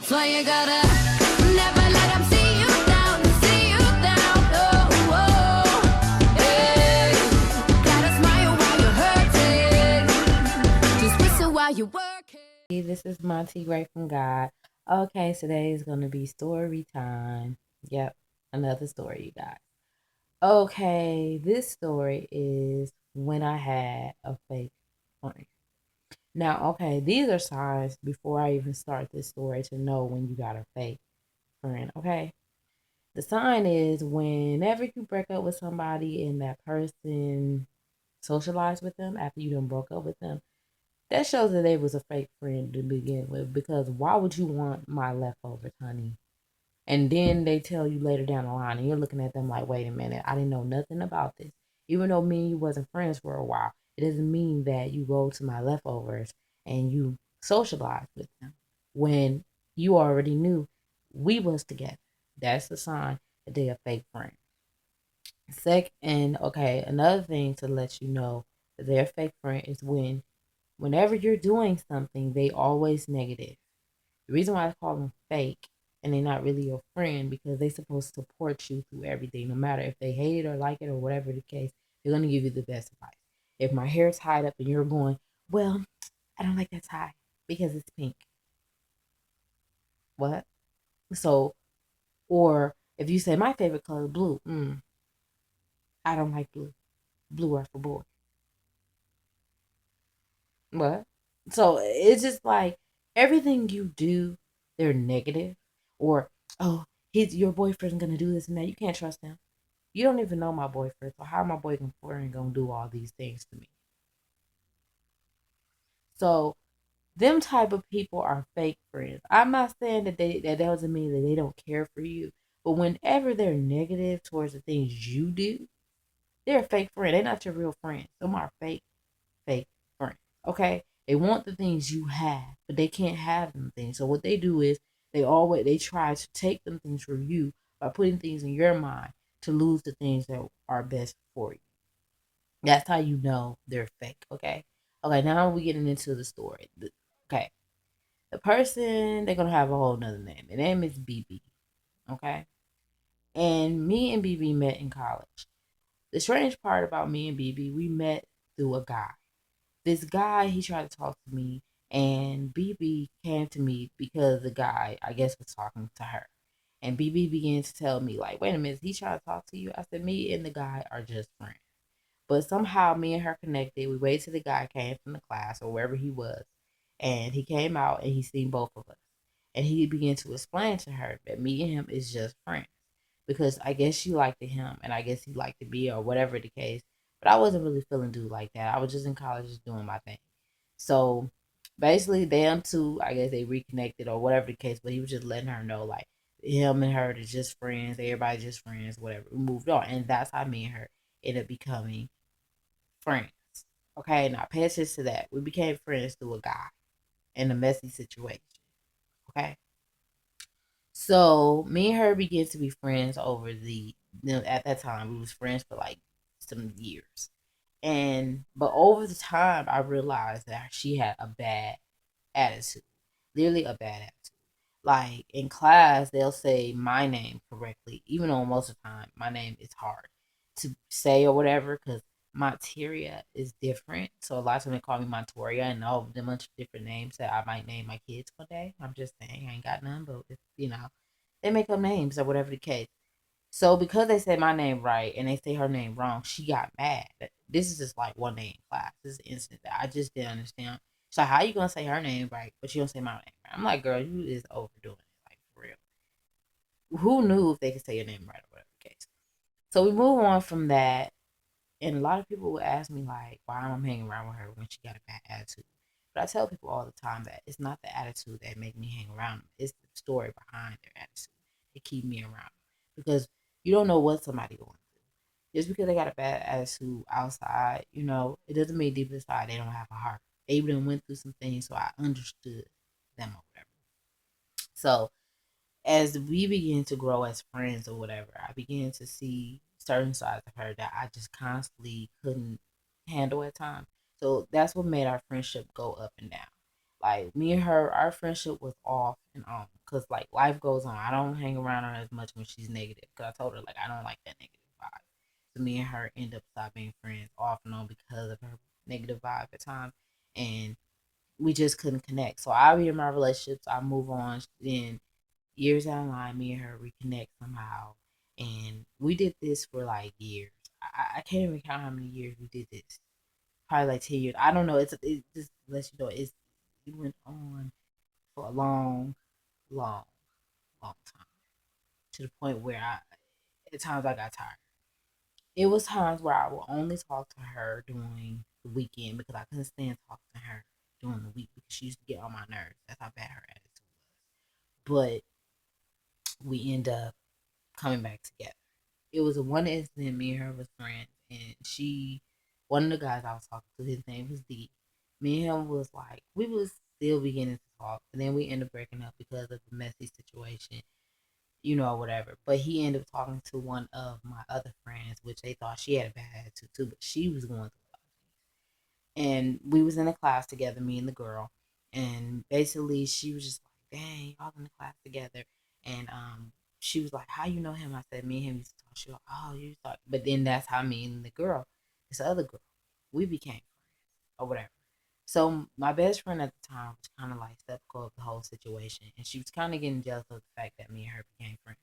So you gotta never let them see you down, see you down. Oh, oh, hey. Gotta smile while you're hurting. Just whistle while you're working. This is Monty Gray from God. Okay, today is going to be story time. Yep, another story, you guys. Okay, this story is when I had a fake friend. Now, okay, these are signs before I even start this story to know when you got a fake friend, okay? The sign is whenever you break up with somebody and that person socialized with them after you done broke up with them, that shows that they was a fake friend to begin with. Because why would you want my leftovers, honey? And then they tell you later down the line, and you're looking at them like, wait a minute, I didn't know nothing about this. Even though me and you wasn't friends for a while, it doesn't mean that you go to my leftovers and you socialize with them when you already knew we was together. That's the sign that they a fake friend. Second, okay, another thing to let you know that they're a fake friend is whenever you're doing something, they always negative. The reason why I call them fake and they're not really your friend because they supposed to support you through everything, no matter if they hate it or like it or whatever the case. They're gonna give you the best advice. If my hair's tied up and you're going, well, I don't like that tie because it's pink. What? So, or if you say my favorite color is blue, I don't like blue. Blue are for boys. What? So it's just like everything you do, they're negative. Or, oh, your boyfriend's gonna do this and that. You can't trust him. You don't even know my boyfriend. So how my boyfriend gonna do all these things to me? So them type of people are fake friends. I'm not saying that doesn't mean that they don't care for you. But whenever they're negative towards the things you do, they're a fake friend. They're not your real friends. Some are fake friends. Okay? They want the things you have, but they can't have them things. So what they do is they try to take them things from you by putting things in your mind to lose the things that are best for you. That's how you know they're fake. Okay. Okay. Now we're getting into the story. Okay. The person they're gonna have a whole nother name. The name is BB. Okay. And me and BB met in college. The strange part about me and BB, we met through a guy. This guy, he tried to talk to me, and BB came to me because the guy, I guess, was talking to her. And BB began to tell me, like, wait a minute, he trying to talk to you? I said, me and the guy are just friends. But somehow me and her connected. We waited till the guy came from the class or wherever he was. And he came out and he seen both of us. And he began to explain to her that me and him is just friends. Because I guess she liked him and I guess he liked me or whatever the case. But I wasn't really feeling dude like that. I was just in college just doing my thing. So basically them two, I guess they reconnected or whatever the case, but he was just letting her know like him and her are just friends, everybody just friends, whatever. We moved on. And that's how me and her ended up becoming friends. Okay, now pay attention to that. We became friends through a guy in a messy situation. Okay. So me and her began to be friends over at that time we was friends for like some years. And but over the time I realized that she had a bad attitude. Literally a bad attitude. Like in class, they'll say my name correctly, even though most of the time my name is hard to say or whatever, because Monteria is different. So a lot of times they call me Montoria and all the bunch of different names that I might name my kids one day. I'm just saying, I ain't got none, but they make up names or whatever the case. So because they say my name right and they say her name wrong, she got mad. This is just like one day in class. This is an incident that I just didn't understand. So how you gonna say her name right, but you don't say my name right? I'm like, girl, you is overdoing it, like for real. Who knew if they could say your name right or whatever the case? So we move on from that, and a lot of people would ask me like, why am I hanging around with her when she got a bad attitude? But I tell people all the time that it's not the attitude that make me hang around them. It's the story behind their attitude that keep me around because you don't know what somebody going through. Just because they got a bad attitude outside, it doesn't mean deep inside they don't have a heart. They even went through some things, so I understood them or whatever. So as we begin to grow as friends or whatever, I began to see certain sides of her that I just constantly couldn't handle at times. So that's what made our friendship go up and down. Like me and her, our friendship was off and on because like life goes on. I don't hang around her as much when she's negative because I told her like I don't like that negative vibe. So me and her end up stop being friends off and on because of her negative vibe at times, and we just couldn't connect. So I be in my relationships, I move on. Then years down the line, me and her reconnect somehow, and we did this for like years. I can't even count how many years we did this. Probably like 10 years. I don't know. It just lets you know it went on for a long, long, long time to the point where I at times I got tired. It was times where I would only talk to her during the weekend because I couldn't stand talking to her during the week because she used to get on my nerves. That's how bad her attitude was. But we end up coming back together. It was a one incident. Me and her was friends, and one of the guys I was talking to, his name was D. Me and him was like we was still beginning to talk, and then we ended up breaking up because of the messy situation, whatever. But he ended up talking to one of my other friends, which they thought she had a bad attitude too, but she was going through a lot of things. And we was in a class together, me and the girl, and basically she was just like, "Dang, y'all in the class together," and she was like, "How you know him?" I said, "Me and him used to talk." She was like, "Oh, you thought," but then that's how me and the girl, this other girl, we became friends or whatever. So my best friend at the time was kind of like skeptical of the whole situation, and she was kind of getting jealous of the fact that me and her became friends.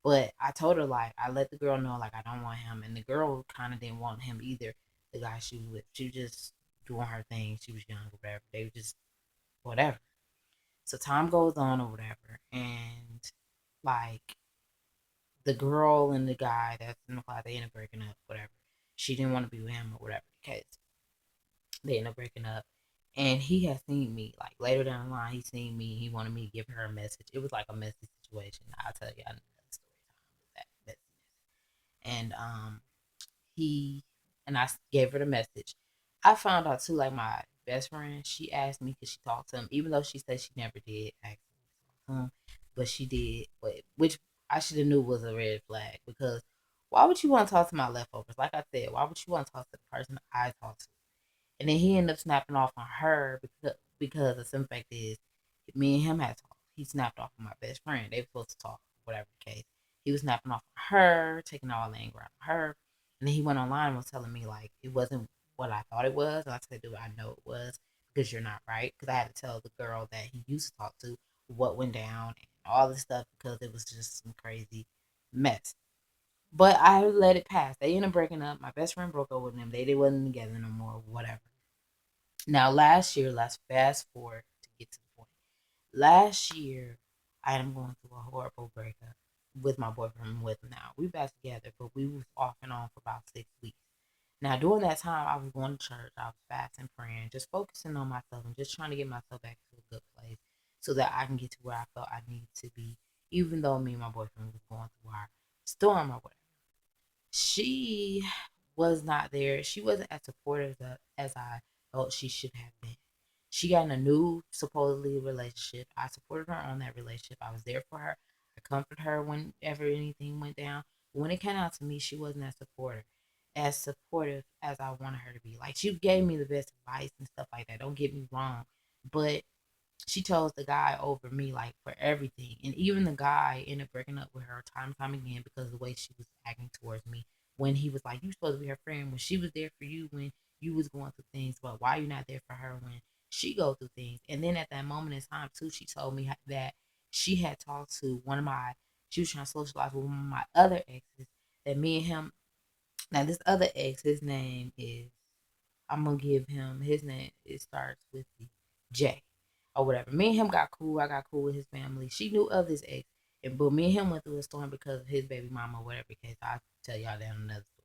But I told her like I let the girl know like I don't want him, and the girl kind of didn't want him either. The guy she was with, she was just doing her thing. She was young or whatever. They were just whatever. So time goes on or whatever, and like the girl and the guy that's in the class, they end up breaking up. Whatever. She didn't want to be with him or whatever the case. They end up breaking up. And he had seen me, like later down the line, he seen me. He wanted me to give her a message. It was like a messy situation. I'll tell you another story time with that messiness. And he and I gave her the message. I found out too, like my best friend, she asked me could she talk to him, even though she said she never did actually talk to him, but she did. But which I should have knew was a red flag because why would you want to talk to my leftovers? Like I said, why would you want to talk to the person I talk to? And then he ended up snapping off on her because the simple fact is, me and him had talked. He snapped off on my best friend. They were supposed to talk, whatever the case. He was snapping off on her, taking all the anger out of her. And then he went online and was telling me like it wasn't what I thought it was. And I said, dude, I know it was because you're not right. Because I had to tell the girl that he used to talk to what went down and all this stuff because it was just some crazy mess. But I let it pass. They ended up breaking up. My best friend broke up with him. They wasn't together no more, whatever. Now, last year, let's fast forward to get to the point. Last year, I am going through a horrible breakup with my boyfriend I'm with now. We back together, but we was off and on for about 6 weeks. Now, during that time, I was going to church. I was fasting, praying, just focusing on myself and just trying to get myself back to a good place so that I can get to where I felt I needed to be, even though me and my boyfriend was going through our storm or whatever. She was not there. She wasn't as supportive as I felt she should have been. She got in a new supposedly relationship. I supported her on that relationship. I was there for her. I comforted her whenever anything went down. But when it came out to me, she wasn't as supportive as I wanted her to be. Like she gave me the best advice and stuff like that. Don't get me wrong, but she chose the guy over me like for everything. And even the guy ended up breaking up with her time and time again because of the way she was acting towards me. When he was like, "You supposed to be her friend," when she was there for you when you was going through things, but why you not there for her when she go through things? And then at that moment in time too, she told me that she had talked to she was trying to socialize with one of my other exes. That me and him, now this other ex, his name is, I'm gonna give him his name. It starts with the J or whatever. Me and him got cool. I got cool with his family. She knew of his ex, but me and him went through a storm because of his baby mama, or whatever. Because I'll tell y'all that in another story.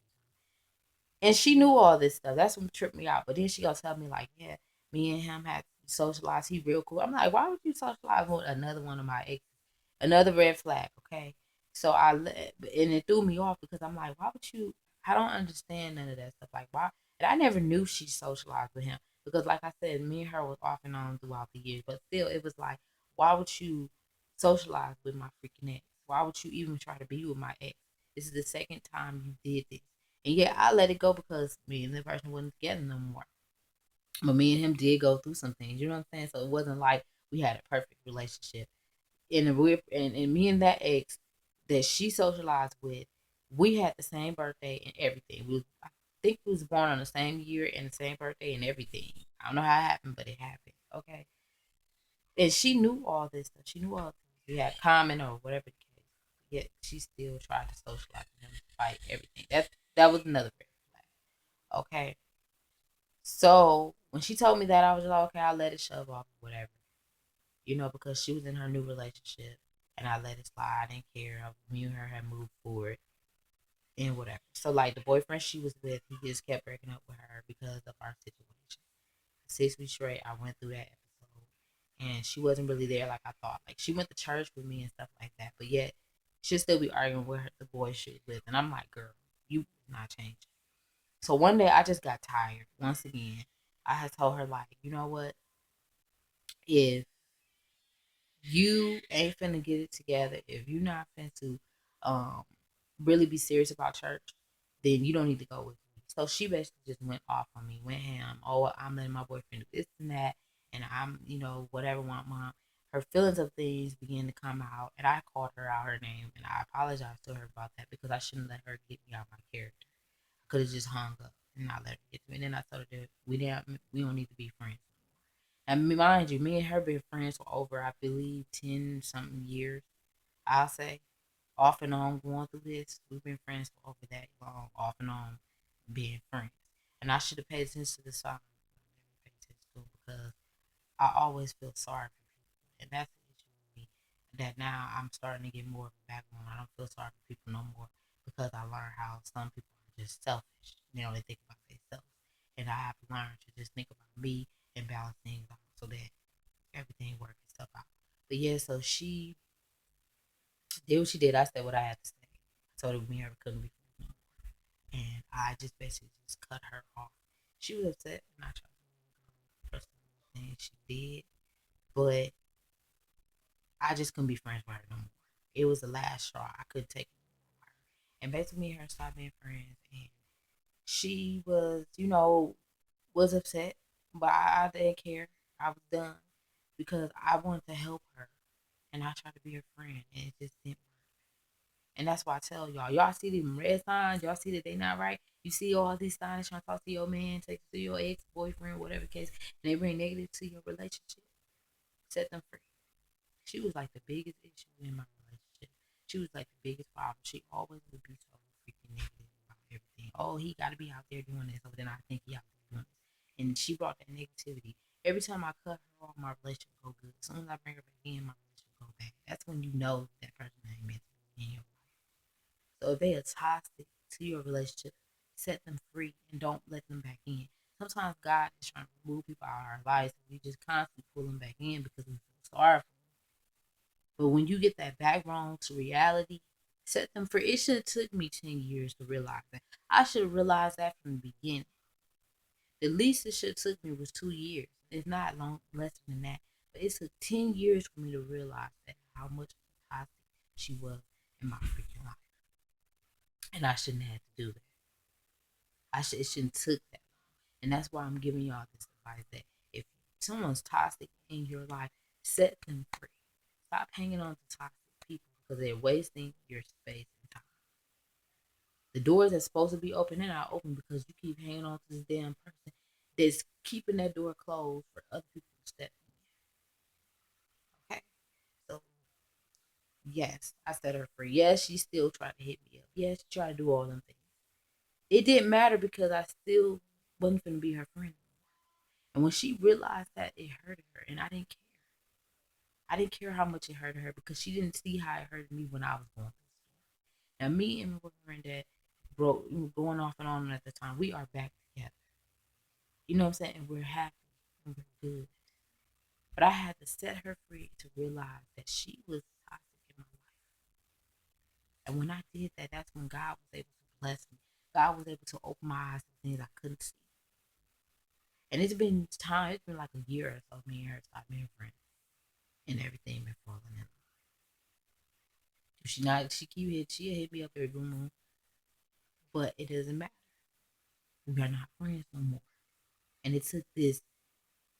And she knew all this stuff. That's what tripped me out. But then she gonna tell me like, yeah, me and him had socialized. He real cool. I'm like, why would you socialize with another one of my exes? Another red flag. Okay. So and it threw me off because I'm like, why would you? I don't understand none of that stuff. Like why? And I never knew she socialized with him because, like I said, me and her was off and on throughout the years. But still, it was like, why would you socialize with my freaking ex? Why would you even try to be with my ex? This is the second time you did this. And yeah, I let it go because me and the person wasn't together no more. But me and him did go through some things, you know what I'm saying? So it wasn't like we had a perfect relationship. And me and that ex that she socialized with, we had the same birthday and everything. I think we was born on the same year and the same birthday and everything. I don't know how it happened, but it happened. Okay. And she knew all this stuff. She knew all the things we had common or whatever the case. Yet she still tried to socialize with him, fight everything. That was another red flag. Okay. So when she told me that, I was like, okay, I'll let it shove off, whatever. Because she was in her new relationship, and I let it slide. I didn't care. Me and her had moved forward and whatever. So like the boyfriend she was with, he just kept breaking up with her because of our situation. 6 weeks straight, I went through that episode, and she wasn't really there like I thought. Like she went to church with me and stuff like that, but yet she'll still be arguing with the boy she was with, and I'm like, girl, you not changing. So one day I just got tired. Once again, I had told her like, you know what? If you ain't finna get it together, if you not finna to um really be serious about church, then you don't need to go with me. So she basically just went off on me, went ham. Oh, I'm letting my boyfriend do this and that, and I'm, whatever, want mom. Her feelings of things began to come out, and I called her out her name, and I apologized to her about that because I shouldn't let her get me out my character. I could have just hung up and not let her get to me. And then I told her that we don't need to be friends. And mind you, me and her been friends for over, I believe, 10 something years. I'll say, off and on going through this. We've been friends for over that long, off and on being friends. And I should have paid attention to the signs. I never paid attention to it because I always feel sorry for people. And that's the issue with me. That now I'm starting to get more of a backbone. I don't feel sorry for people no more because I learned how some people are just selfish. They think about themselves. And I have to learn to just think about me and balance things out so that everything works itself out. But yeah, so she did what she did. I said what I had to say. I told her me and her couldn't be friends no more. And I just basically just cut her off. She was upset and I tried to personal things she did. But I just couldn't be friends with her no more. It was the last straw. I couldn't take it anymore. And basically me and her stopped being friends, and she was, was upset, but I didn't care. I was done because I wanted to help her and I tried to be her friend and it just didn't work. And that's why I tell y'all see them red signs, y'all see that they not right. You see all these signs trying to talk to your man, take you to your ex boyfriend, whatever the case, and they bring negative to your relationship. Set them free. She was like the biggest issue in my relationship. She was like the biggest problem. She always would be so freaking negative about everything. Oh, he got to be out there doing this. So then I think he out there doing this. And she brought that negativity. Every time I cut her off, my relationship go good. As soon as I bring her back in, my relationship go bad. That's when you know that person ain't meant to be in your life. So if they are toxic to your relationship, set them free and don't let them back in. Sometimes God is trying to remove people out of our lives, and we just constantly pull them back in because we feel sorry for them. But when you get that background to reality, set them free. It should have took me 10 years to realize that. I should have realized that from the beginning. The least it should have took me was 2 years. It's not long less than that. But it took 10 years for me to realize that how much toxic she was in my freaking life. And I shouldn't have to do that. It shouldn't took that long. And that's why I'm giving y'all this advice that if someone's toxic in your life, set them free. Stop hanging on to toxic people because they're wasting your space and time. The doors that's supposed to be open, they're not open because you keep hanging on to this damn person that's keeping that door closed for other people to step in. Okay? So, yes, I set her free. Yes, she still tried to hit me up. Yes, she tried to do all them things. It didn't matter because I still wasn't going to be her friend. And when she realized that, it hurted her, and I didn't care. I didn't care how much it hurted her because she didn't see how it hurted me when I was going through it. Now, me and my boyfriend that broke, going off and on at the time, we are back together. You know what I'm saying? And we're happy and we're good. But I had to set her free to realize that she was toxic in my life. And when I did that, that's when God was able to bless me. God was able to open my eyes to things I couldn't see. And it's been time, it's been like a year or so, me and her stopped being friends. And everything been falling in. If she'll hit me up every blue moon. But it doesn't matter. We are not friends no more. And it took this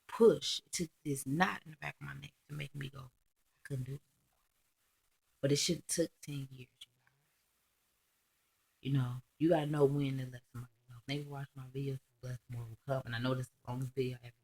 push, it took this knot in the back of my neck to make me go, I couldn't do it. But it should have took 10 years. You gotta know when to let somebody know. Maybe watch my videos to let more will come. And I know this is the longest video I ever